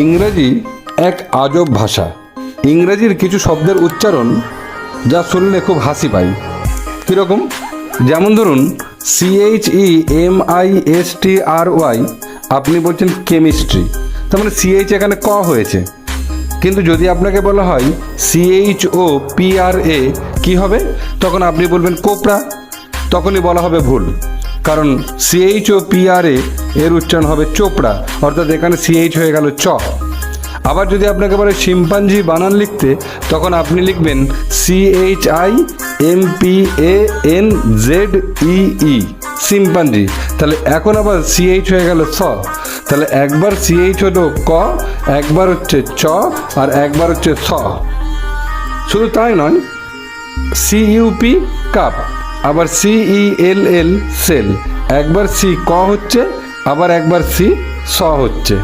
ইংরেজি এক আজব ভাষা। ইংরেজির কিছু শব্দের উচ্চারণ যা শুনলে খুব হাসি পায়। কীরকম? যেমন ধরুন CHEMISTRY, আপনি বলছেন কেমিস্ট্রি, তার মানে CH এখানে ক হয়েছে। কিন্তু যদি আপনাকে বলা হয় CHOPRA, কি হবে? তখন আপনি বলবেন কোপরা, তখনই বলা হবে ভুল, কারণ CHOPRA এর উচ্চারণ হবে চোপড়া, অর্থাৎ এখানে CH হয়ে গেল চ। আবার যদি আপনাকে বলে শিম্পাঞ্জি বানান লিখতে, তখন আপনি লিখবেন CHIMPANZEE, শিম্পাঞ্জি। তাহলে এখন আবার CH হয়ে গেল স। তাহলে একবার CH হলো ক, একবার হচ্ছে চ, আর একবার হচ্ছে স। শুধু তাই নয়, CUP কাপ, আবার CELL সেল, একবার C ক হচ্ছে, আবার একবার C স হচ্ছে।